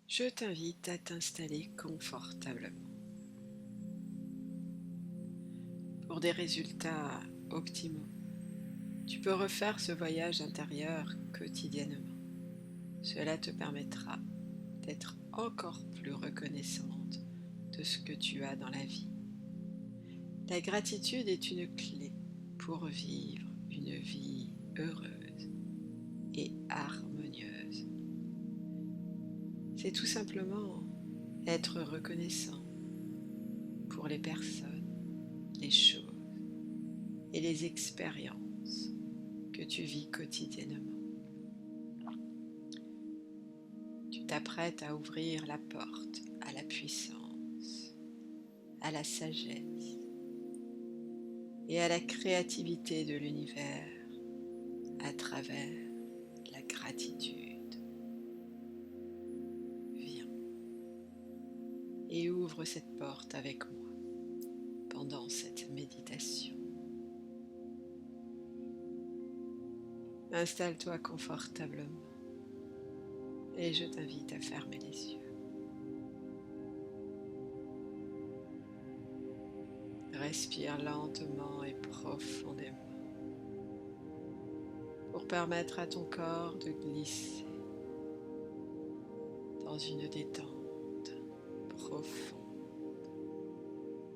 Je t'invite à t'installer confortablement. Pour des résultats optimaux, tu peux refaire ce voyage intérieur quotidiennement. Cela te permettra d'être encore plus reconnaissante de ce que tu as dans la vie. La gratitude est une clé pour vivre une vie heureuse et harmonieuse. C'est tout simplement être reconnaissant pour les personnes, les choses et les expériences que tu vis quotidiennement. Tu t'apprêtes à ouvrir la porte à la puissance, à la sagesse et à la créativité de l'univers à travers la gratitude. Viens et ouvre cette porte avec moi pendant cette méditation. Installe-toi confortablement et je t'invite à fermer les yeux. Respire lentement et profondément pour permettre à ton corps de glisser dans une détente profonde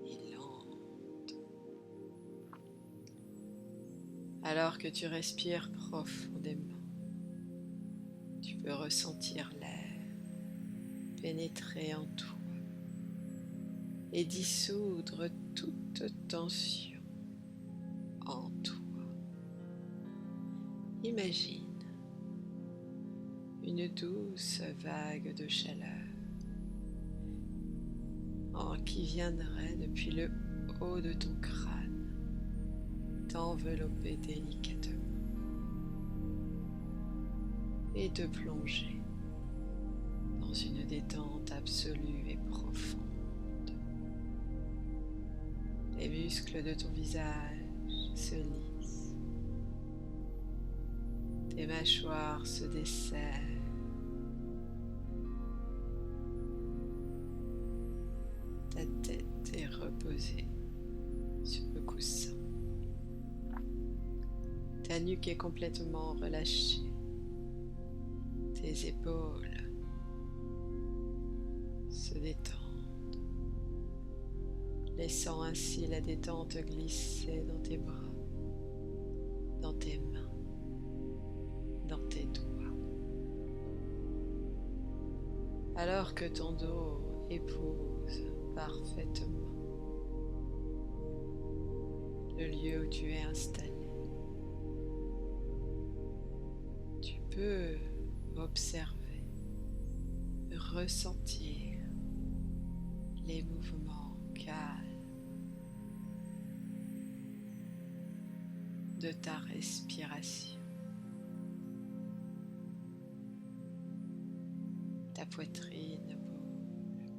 et lente. Alors que tu respires profondément, tu peux ressentir l'air pénétrer en toi et dissoudre toute tension en toi. Imagine une douce vague de chaleur qui viendrait depuis le haut de ton crâne t'envelopper délicatement et te plonger dans une détente absolue et profonde. Les muscles de ton visage se lissent, tes mâchoires se desserrent, ta tête est reposée sur le coussin, ta nuque est complètement relâchée, tes épaules se détendent, laissant ainsi la détente glisser dans tes bras, dans tes mains, dans tes doigts. Alors que ton dos épouse parfaitement le lieu où tu es installé, tu peux observer, ressentir les mouvements calmes de ta respiration. Ta poitrine bouge,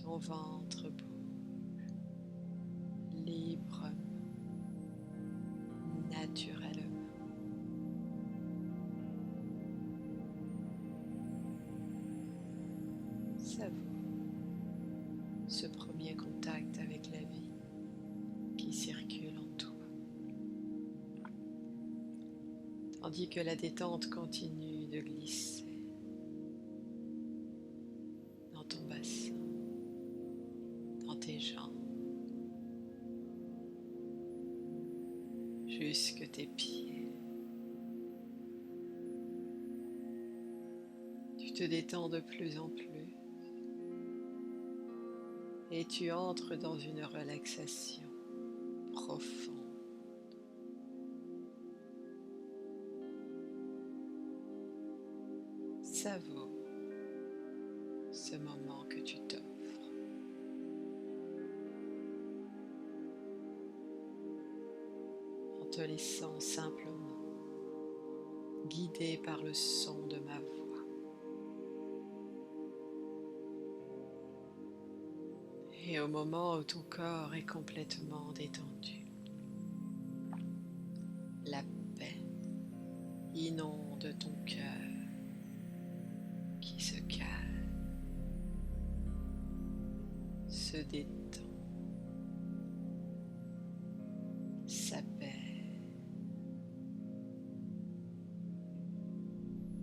ton ventre bouge, librement, naturellement. Savoure ce premier contact avec la vie qui circule en toi, tandis que la détente continue de glisser dans ton bassin, dans tes jambes, jusque tes pieds. Tu te détends de plus en plus et tu entres dans une relaxation profonde. Savoure ce moment que tu t'offres en te laissant simplement guider par le son de ma voix. Et au moment où ton corps est complètement détendu, la paix inonde ton cœur qui se calme. te détend, s'apaise.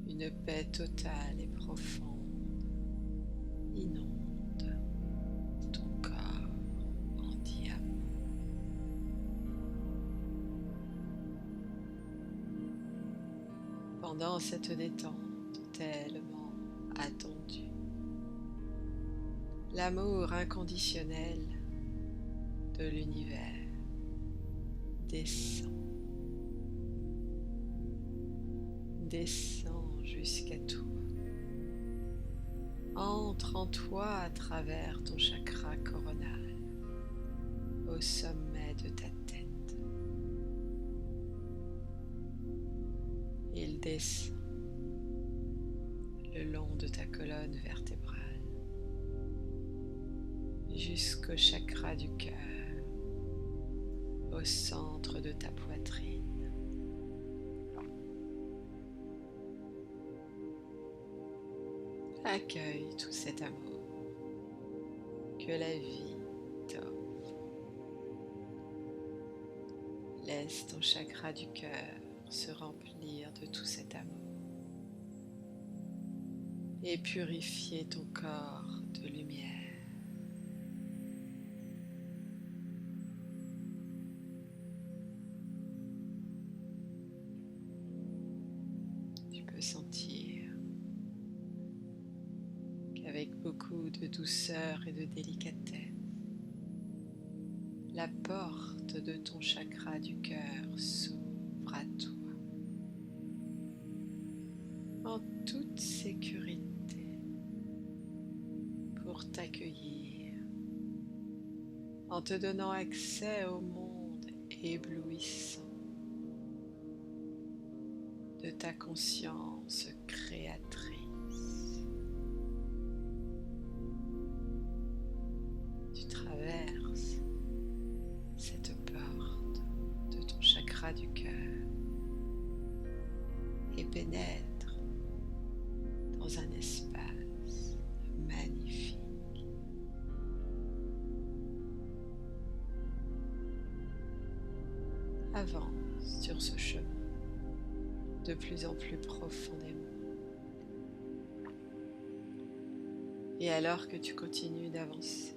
Une paix totale et profonde inonde ton corps en diamant. Pendant cette détente tellement attendue, l'amour inconditionnel de l'univers descend jusqu'à toi, entre en toi à travers ton chakra coronal, au sommet de ta tête. Il descend le long de ta colonne vertébrale jusqu'au chakra du cœur, au centre de ta poitrine. Accueille tout cet amour que la vie t'offre. Laisse ton chakra du cœur se remplir de tout cet amour et purifier ton corps de lumière. Tu peux sentir qu'avec beaucoup de douceur et de délicatesse, la porte de ton chakra du cœur s'ouvre à toi en toute sécurité pour t'accueillir, en te donnant accès au monde éblouissant de ta conscience créatrice. Tu traverses cette porte de ton chakra du cœur et pénètres dans un espace magnifique. Avance sur ce chemin de plus en plus profondément. Et alors que tu continues d'avancer,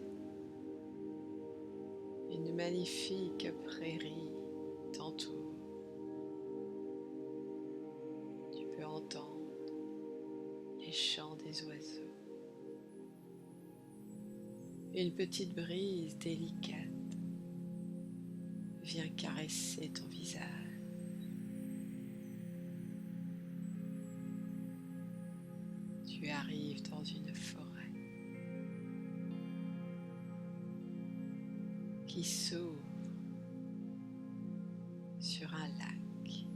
une magnifique prairie t'entoure. Tu peux entendre les chants des oiseaux. Une petite brise délicate vient caresser ton visage. Tu arrives dans une forêt qui s'ouvre sur un lac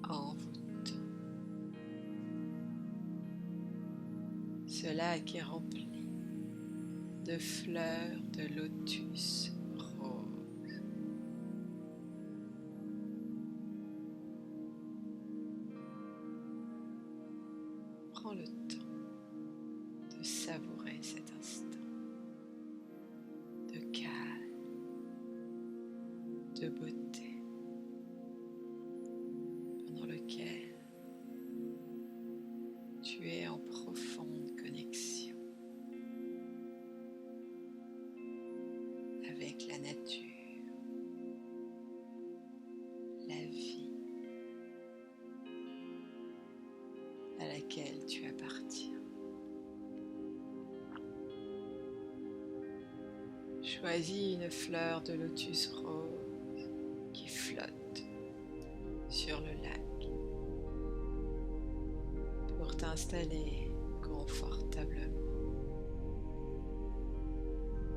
envoûtant. Ce lac est rempli de fleurs de lotus roses. Prends le temps de savourer cet instant de calme, de beauté, pendant lequel tu es en profonde connexion avec la nature, la vie à laquelle tu appartiens. Choisis une fleur de lotus rose qui flotte sur le lac pour t'installer confortablement.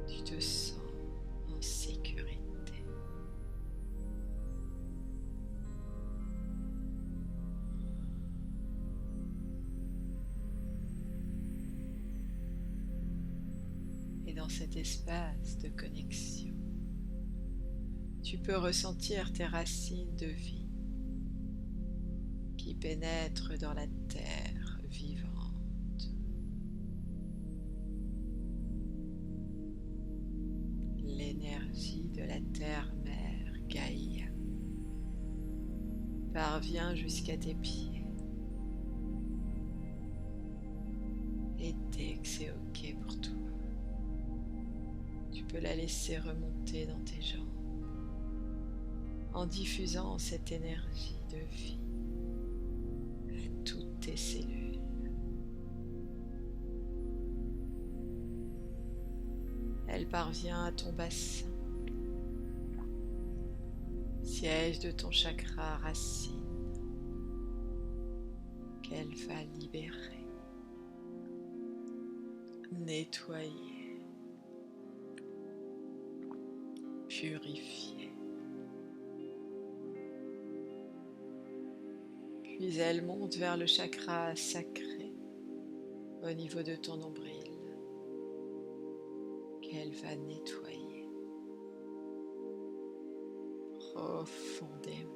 Tu te sens en sécurité. Et dans cet espace de connexion, tu peux ressentir tes racines de vie qui pénètrent dans la terre vivante. l'énergie de la terre-mère Gaïa parvient jusqu'à tes pieds. Et dès que c'est ok pour toi, tu peux la laisser remonter dans tes jambes en diffusant cette énergie de vie à toutes tes cellules. Elle parvient à ton bassin, siège de ton chakra racine, qu'elle va libérer, nettoyer, purifier. Puis elle monte vers le chakra sacré au niveau de ton nombril, qu'elle va nettoyer profondément.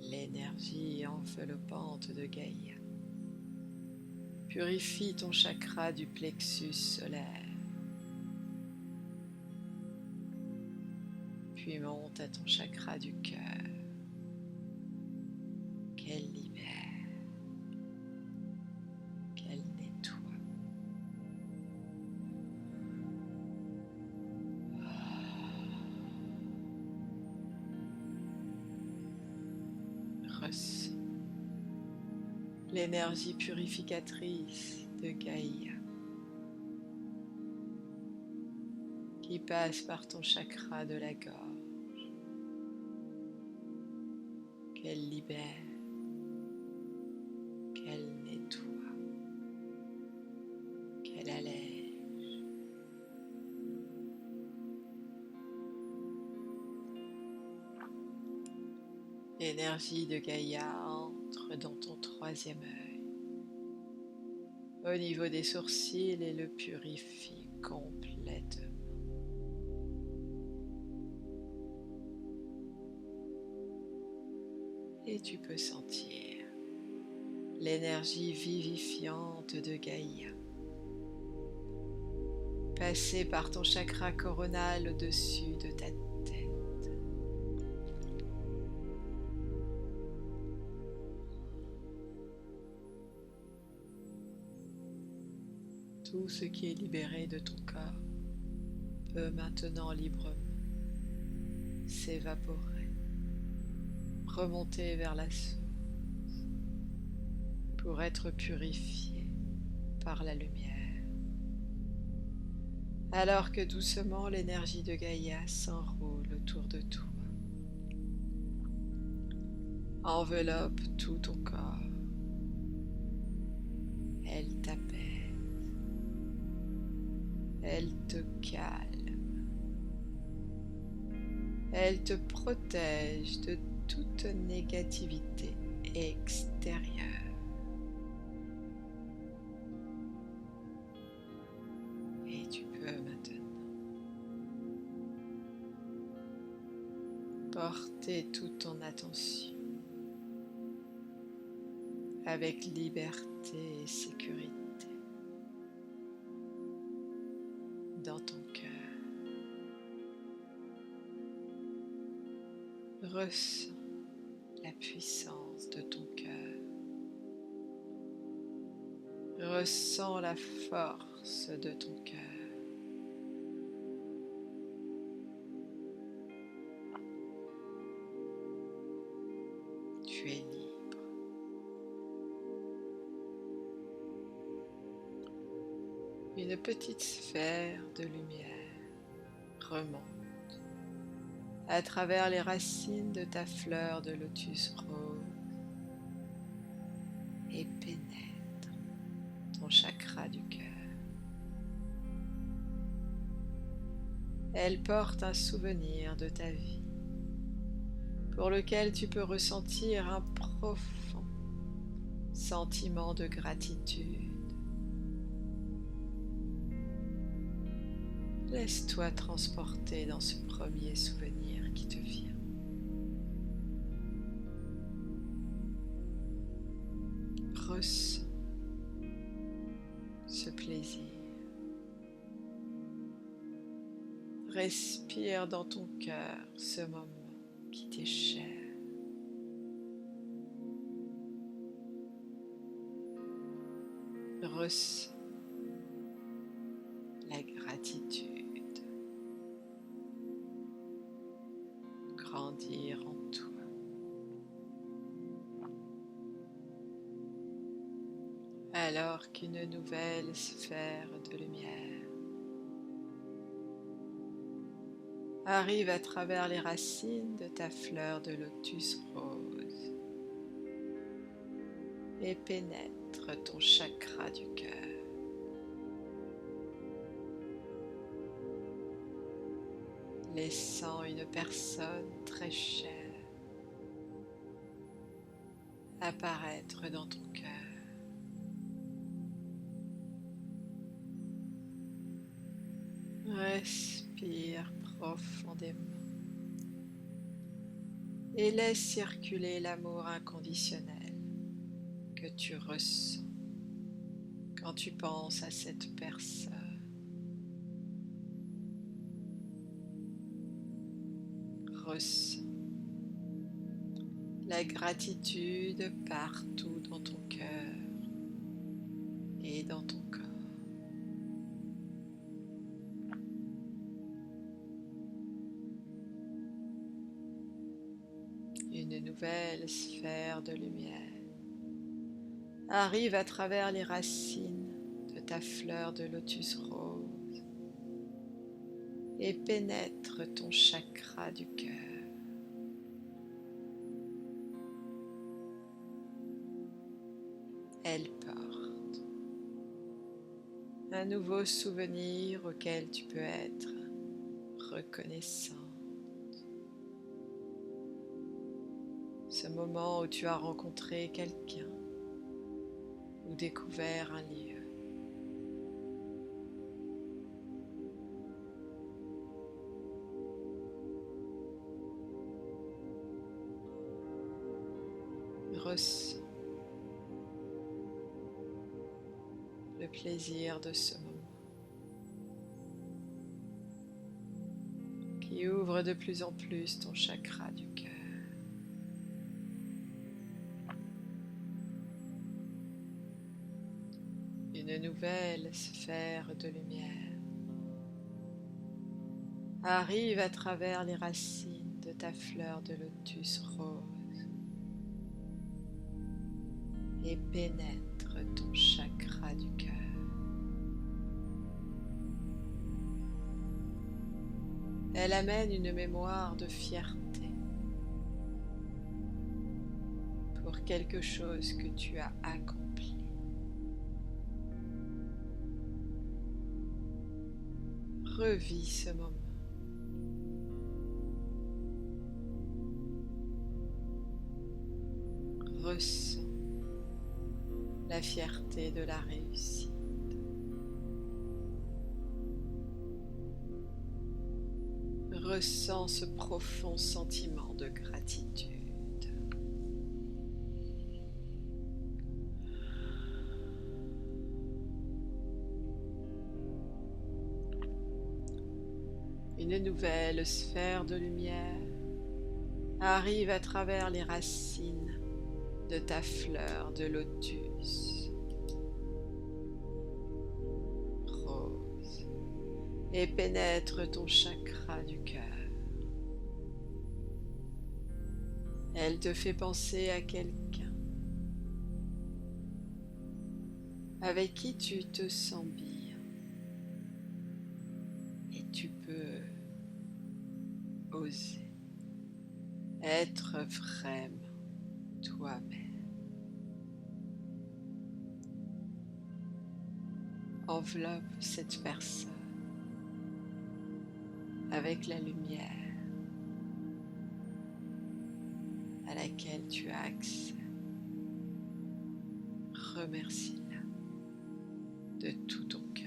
L'énergie enveloppante de Gaïa purifie ton chakra du plexus solaire, puis monte à ton chakra du cœur, qu'elle libère, qu'elle nettoie. Ressens l'énergie purificatrice de Gaïa qui passe par ton chakra de la gorge, qu'elle libère, qu'elle nettoie, qu'elle allège. L'énergie de Gaïa entre dans ton troisième œil, au niveau des sourcils, et le purifie complètement. Et tu peux sentir l'énergie vivifiante de Gaïa passer par ton chakra coronal au-dessus de ta tête. Tout ce qui est libéré de ton corps peut maintenant librement s'évaporer, remonter vers la source pour être purifié par la lumière. Alors que doucement l'énergie de Gaïa s'enroule autour de toi, enveloppe tout ton corps, elle t'apaise, elle te calme, elle te protège de toute négativité extérieure. Et tu peux maintenant porter toute ton attention avec liberté et sécurité dans ton cœur. Ressens la puissance de ton cœur. Ressens la force de ton cœur. Tu es libre. Une petite sphère de lumière remonte à travers les racines de ta fleur de lotus rose et pénètre ton chakra du cœur. Elle porte un souvenir de ta vie pour lequel tu peux ressentir un profond sentiment de gratitude. Laisse-toi transporter dans ce premier souvenir qui te vient. Ressens plaisir. Respire dans ton cœur ce moment qui t'est cher. Ressens la gratitude grandir en toi. Alors qu'une nouvelle sphère de lumière arrive à travers les racines de ta fleur de lotus rose et pénètre ton chakra du cœur. Laissant une personne très chère apparaître dans ton cœur. Respire profondément et laisse circuler l'amour inconditionnel que tu ressens quand tu penses à cette personne. Ressens la gratitude partout dans ton cœur et dans ton corps. Une nouvelle sphère de lumière arrive à travers les racines de ta fleur de lotus rose et pénètre ton chakra du cœur. Elle porte un nouveau souvenir auquel tu peux être reconnaissant. Ce moment où tu as rencontré quelqu'un ou découvert un lieu. Ressens le plaisir de ce moment qui ouvre de plus en plus ton chakra du cœur. Une nouvelle sphère de lumière arrive à travers les racines de ta fleur de lotus rose et pénètre ton chakra du cœur. Elle amène une mémoire de fierté pour quelque chose que tu as accompli. Revis ce moment. Ressens la fierté de la réussite. Ressens ce profond sentiment de gratitude. Une nouvelle sphère de lumière arrive à travers les racines de ta fleur de lotus rose et pénètre ton chakra du cœur. Elle te fait penser à quelqu'un avec qui tu te sens bien et tu peux oser être vraiment toi-même. Enveloppe cette personne avec la lumière à laquelle tu as accès. Remercie-la de tout ton cœur.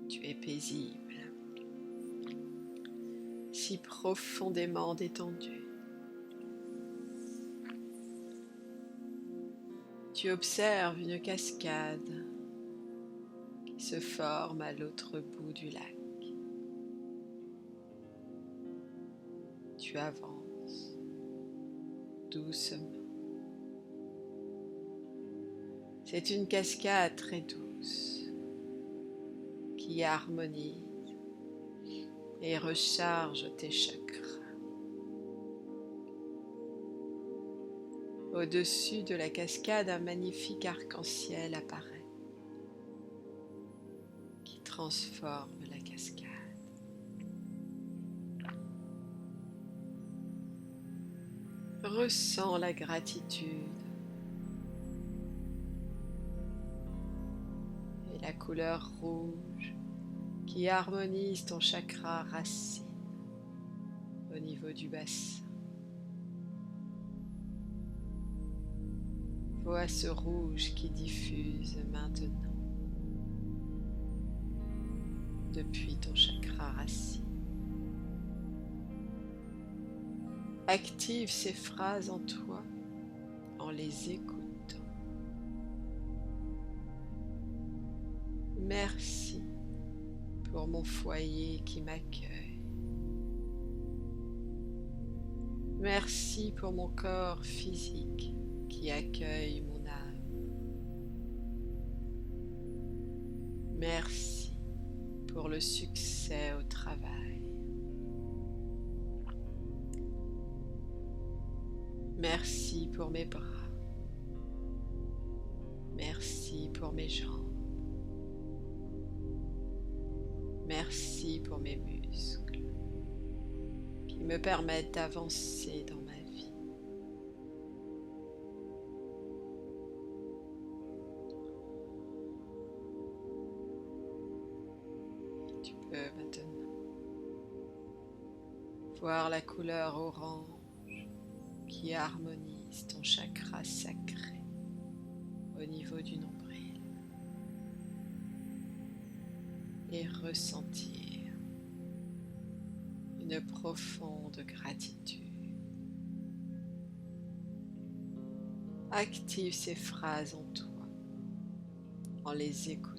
Tu es paisible si profondément détendu. Tu observes une cascade qui se forme à l'autre bout du lac. Tu avances doucement. C'est une cascade très douce qui harmonise et recharge tes chakras. Au-dessus de la cascade, un magnifique arc-en-ciel apparaît qui transforme la cascade. Ressens la gratitude et la couleur rouge qui harmonise ton chakra racine au niveau du bassin. Vois ce rouge qui diffuse maintenant depuis ton chakra racine. Active ces phrases en toi en les écoutant. Merci pour mon foyer qui m'accueille. Merci pour mon corps physique qui accueille mon âme. Merci pour le succès au travail. Merci pour mes bras. Merci pour mes jambes. Merci pour mes muscles qui me permettent d'avancer dans ma vie. Tu peux maintenant voir la couleur orange qui harmonise ton chakra sacré au niveau du nombril et ressentir une profonde gratitude. Active ces phrases en toi en les écoutant.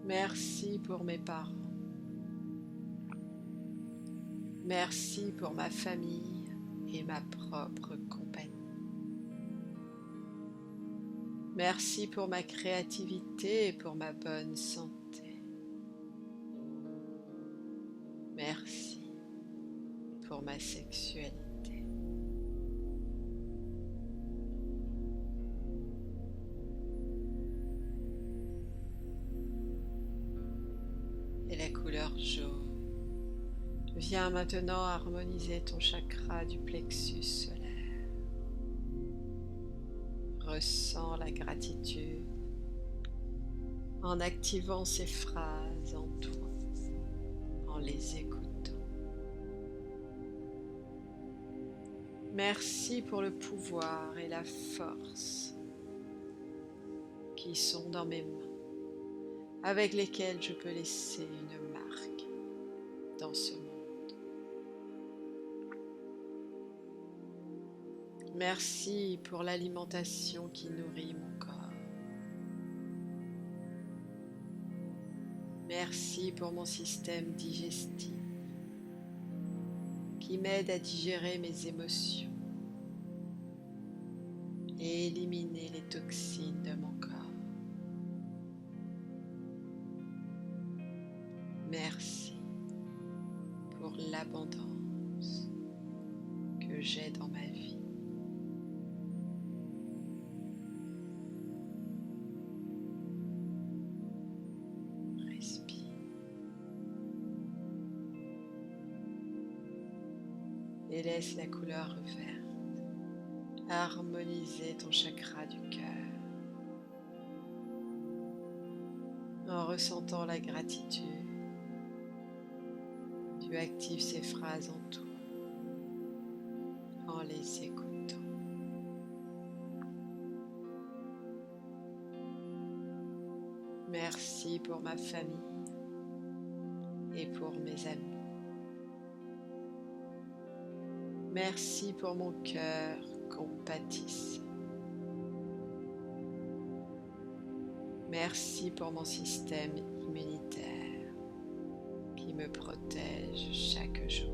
Merci pour mes parents. Merci pour ma famille et ma propre compagnie. Merci pour ma créativité et pour ma bonne santé. Merci pour ma sexualité. Et la couleur jaune vient maintenant harmoniser ton chakra du plexus solaire. Ressens la gratitude en activant ces phrases en toi, en les écoutant. Merci pour le pouvoir et la force qui sont dans mes mains, avec lesquelles je peux laisser une marque dans ce monde. Merci pour l'alimentation qui nourrit mon corps. Merci pour mon système digestif qui m'aide à digérer mes émotions et éliminer les toxines de mon corps. Merci pour l'abondance que j'ai dans ma vie. Et laisse la couleur verte harmoniser ton chakra du cœur en ressentant la gratitude. Tu actives ces phrases en toi en les écoutant. Merci pour ma famille pour mes amis. Merci pour mon cœur compatissant. Merci pour mon système immunitaire qui me protège chaque jour.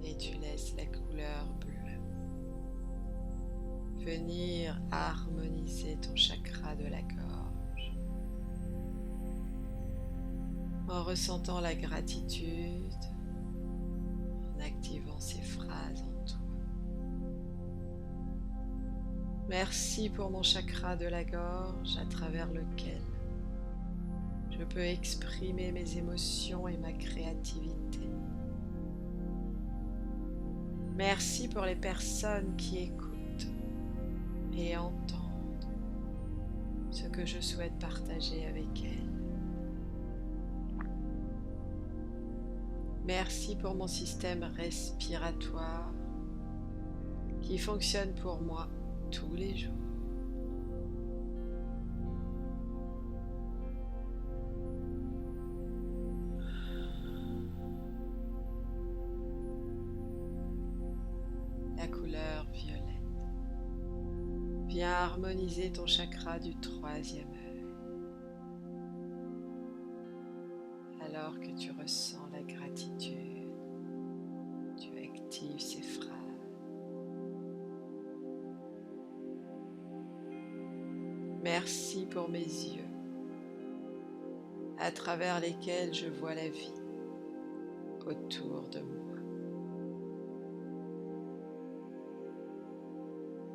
Et tu laisses la couleur bleue venir harmoniser ton chakra de la gorge en ressentant la gratitude, en activant ces phrases en toi. Merci pour mon chakra de la gorge à travers lequel je peux exprimer mes émotions et ma créativité. Merci pour les personnes qui écoutent et entendre ce que je souhaite partager avec elles. Merci pour mon système respiratoire qui fonctionne pour moi tous les jours. La couleur violette vient harmoniser ton chakra du troisième œil. Alors que tu ressens la gratitude, tu actives ces phrases. Merci pour mes yeux, à travers lesquels je vois la vie autour de moi.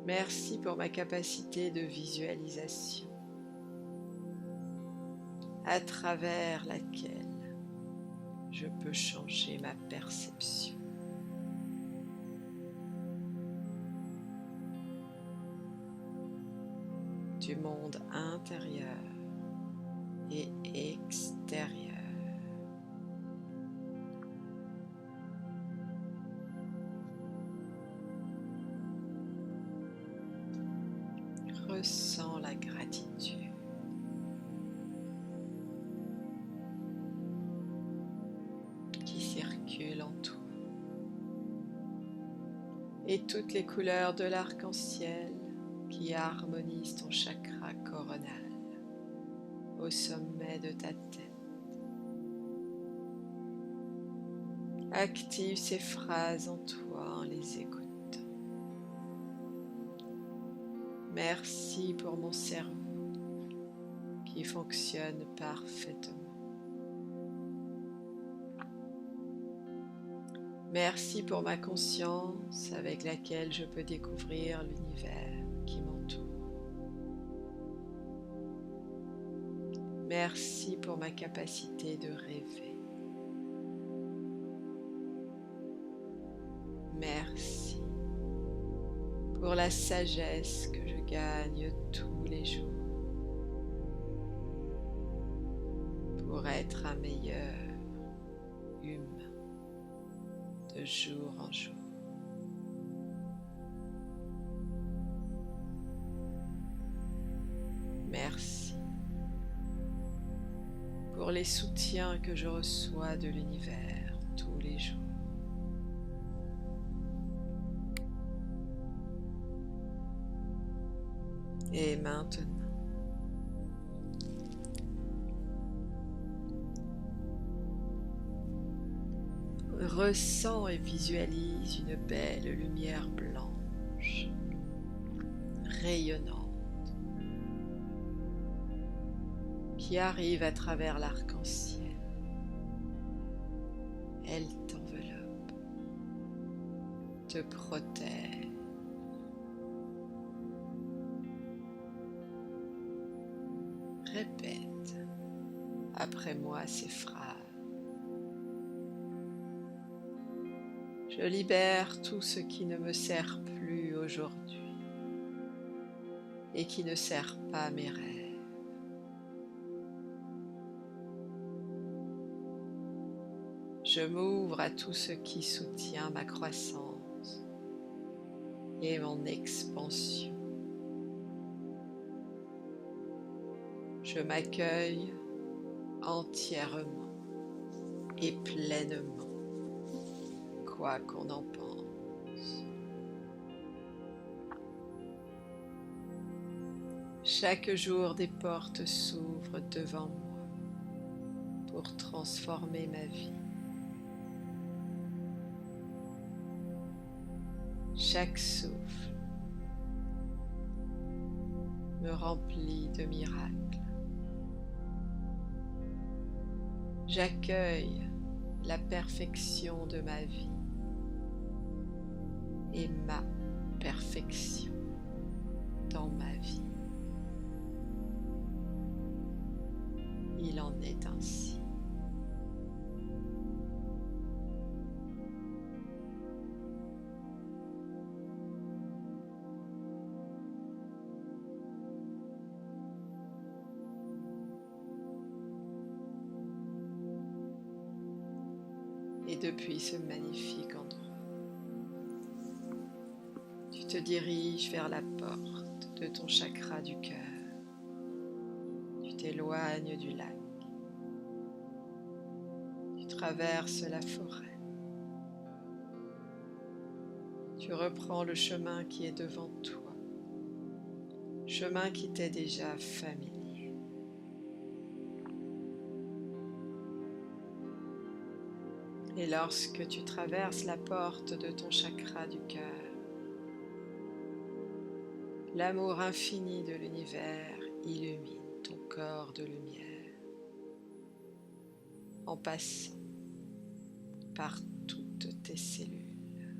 Merci pour ma capacité de visualisation, à travers laquelle je peux changer ma perception. Du monde intérieur et extérieur. Ressens la gratitude. Qui circule en toi. Et toutes les couleurs de l'arc-en-ciel qui harmonisent ton chakra coronal au sommet de ta tête. Active ces phrases en toi en les écoutant. Merci pour mon cerveau qui fonctionne parfaitement. Merci pour ma conscience avec laquelle je peux découvrir l'univers qui m'entoure. Merci pour ma capacité de rêver. Merci pour la sagesse que je gagne tous les jours pour être un meilleur humain de jour en jour. Merci pour les soutiens que je reçois de l'univers tous les jours. Et maintenant, ressens et visualise une belle lumière blanche, rayonnante, qui arrive à travers l'arc-en-ciel. Elle t'enveloppe, te protège. Répète après moi ces phrases. Je libère tout ce qui ne me sert plus aujourd'hui et qui ne sert pas mes rêves. Je m'ouvre à tout ce qui soutient ma croissance et mon expansion. Je m'accueille entièrement et pleinement, quoi qu'on en pense. Chaque jour, des portes s'ouvrent devant moi pour transformer ma vie. Chaque souffle me remplit de miracles. J'accueille la perfection de ma vie et ma perfection dans ma vie. Il en est ainsi. Et depuis ce magnifique endroit, tu te diriges vers la porte de ton chakra du cœur. Tu t'éloignes du lac. Tu traverses la forêt. Tu reprends le chemin qui est devant toi, chemin qui t'est déjà familier. Et lorsque tu traverses la porte de ton chakra du cœur, l'amour infini de l'univers illumine ton corps de lumière en passant par toutes tes cellules.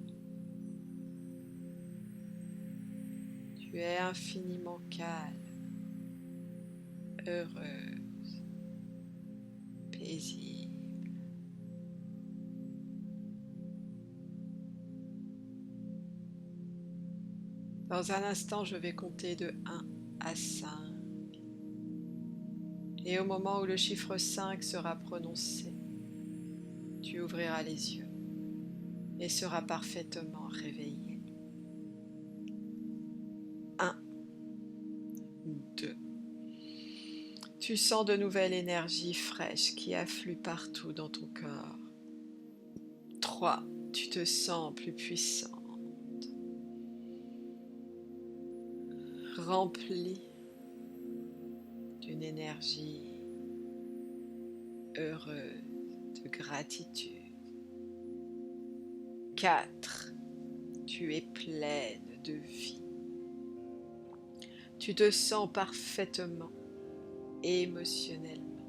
Tu es infiniment calme, heureuse, paisible. Dans un instant, je vais compter de 1 à 5. Et au moment où le chiffre 5 sera prononcé, tu ouvriras les yeux et seras parfaitement réveillé. 1, 2. Tu sens de nouvelles énergies fraîches qui affluent partout dans ton corps. 3. Tu te sens plus puissant. Rempli d'une énergie heureuse, de gratitude. 4. Tu es pleine de vie. Tu te sens parfaitement, émotionnellement,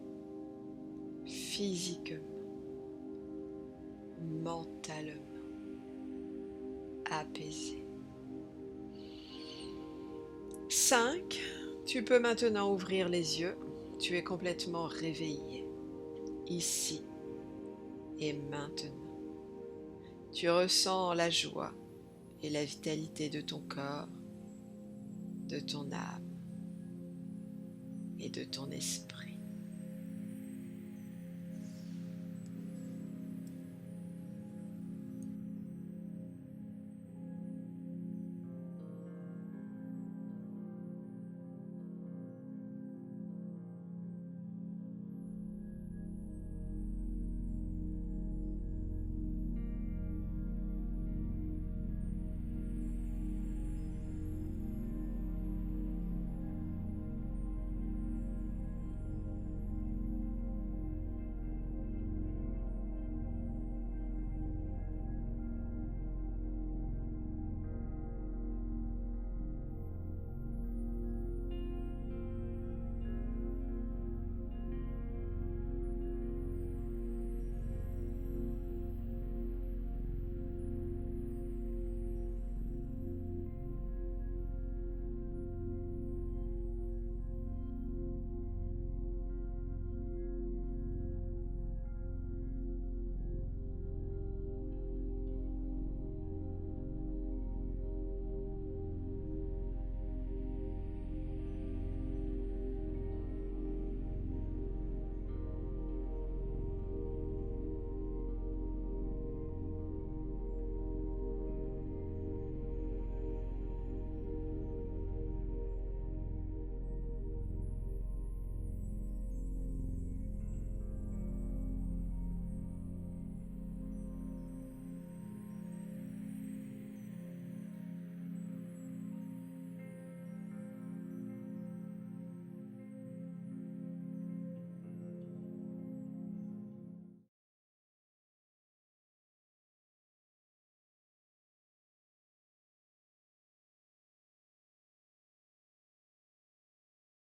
physiquement, mentalement apaisé. 5. Tu peux maintenant ouvrir les yeux. Tu es complètement réveillé, ici et maintenant. Tu ressens la joie et la vitalité de ton corps, de ton âme et de ton esprit.